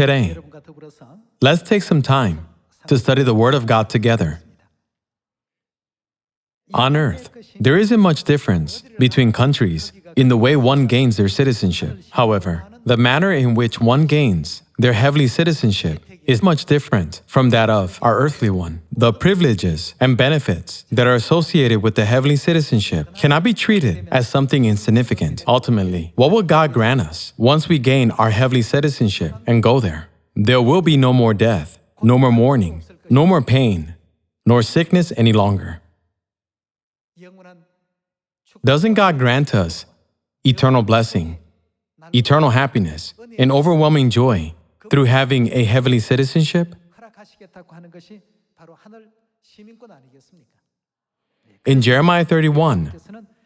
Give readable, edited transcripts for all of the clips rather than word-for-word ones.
Today, let's take some time to study the Word of God together. On earth, there isn't much difference between countries in the way one gains their citizenship. However, the manner in which one gains their heavenly citizenship is much different from that of our earthly one. The privileges and benefits that are associated with the heavenly citizenship cannot be treated as something insignificant. Ultimately, what will God grant us once we gain our heavenly citizenship and go there? There will be no more death, no more mourning, no more pain, nor sickness any longer. Doesn't God grant us eternal blessing, eternal happiness, and overwhelming joy through having a heavenly citizenship? In Jeremiah 31,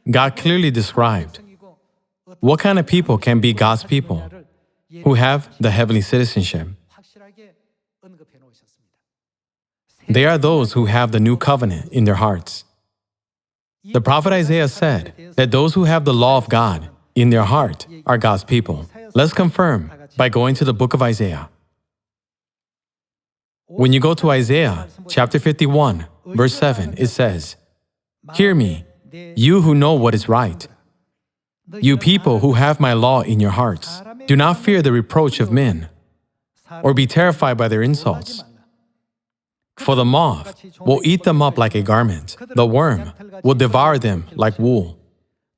God clearly described what kind of people can be God's people who have the heavenly citizenship. They are those who have the new covenant in their hearts. The prophet Isaiah said that those who have the law of God in their heart are God's people. Let's confirm by going to the book of Isaiah. When you go to Isaiah chapter 51, verse 7, it says, "Hear me, you who know what is right. You people who have my law in your hearts, do not fear the reproach of men, or be terrified by their insults. For the moth will eat them up like a garment, the worm will devour them like wool.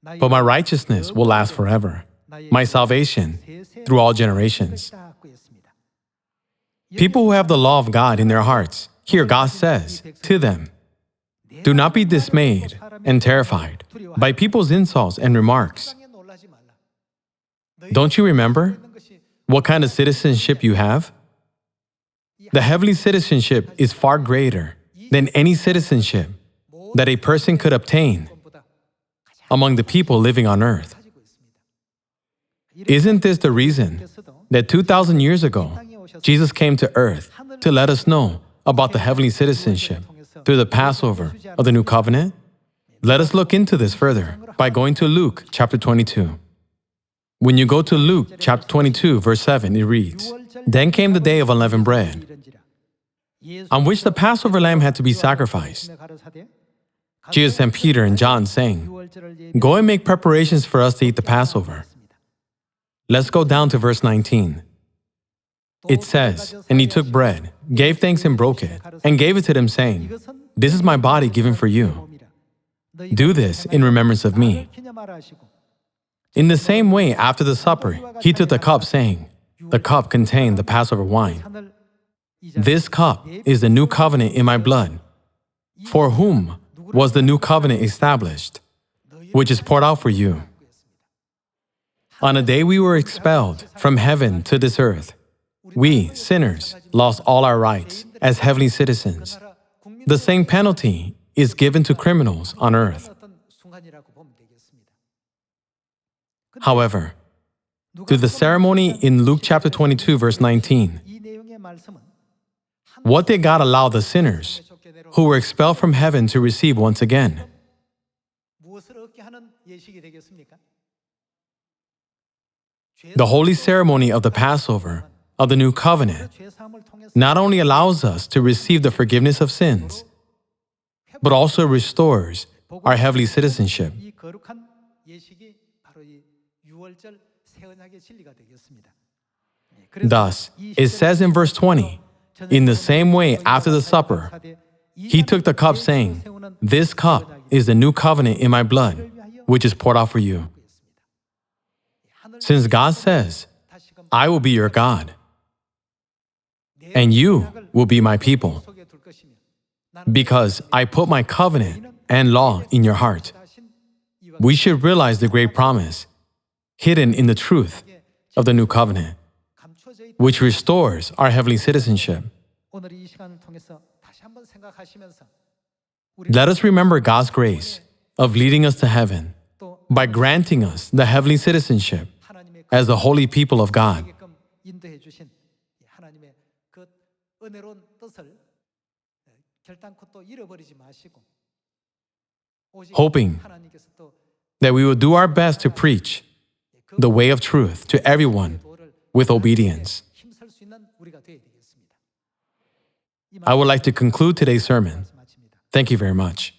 But my righteousness will last forever, my salvation through all generations." People who have the law of God in their hearts, here God says to them, do not be dismayed and terrified by people's insults and remarks. Don't you remember what kind of citizenship you have? The heavenly citizenship is far greater than any citizenship that a person could obtain among the people living on earth. Isn't this the reason that 2,000 years ago, Jesus came to earth to let us know about the heavenly citizenship through the Passover of the New Covenant? Let us look into this further by going to Luke chapter 22. When you go to Luke chapter 22, verse 7, it reads, "Then came the day of unleavened bread, on which the Passover lamb had to be sacrificed. Jesus sent Peter and John, saying, 'Go and make preparations for us to eat the Passover.'" Let's go down to verse 19. It says, "And he took bread, gave thanks and broke it, and gave it to them, saying, 'This is my body given for you. Do this in remembrance of me.' In the same way, after the supper, he took the cup, saying, 'The cup contained the Passover wine. This cup is the new covenant in my blood. For whom was the new covenant established, which is poured out for you?' On the day we were expelled from heaven to this earth, we, sinners, lost all our rights as heavenly citizens. The same penalty is given to criminals on earth. However, through the ceremony in Luke chapter 22, verse 19, what did God allow the sinners who were expelled from heaven to receive once again? The holy ceremony of the Passover of the New Covenant not only allows us to receive the forgiveness of sins, but also restores our heavenly citizenship. Thus, it says in verse 20, "In the same way, after the supper, he took the cup, saying, 'This cup is the new covenant in my blood, which is poured out for you.'" Since God says, "I will be your God, and you will be my people, because I put my covenant and law in your heart," we should realize the great promise hidden in the truth of the new covenant, which restores our heavenly citizenship. Let us remember God's grace of leading us to heaven by granting us the heavenly citizenship as the holy people of God. Hoping that we will do our best to preach the way of truth to everyone with obedience. I would like to conclude today's sermon. Thank you very much.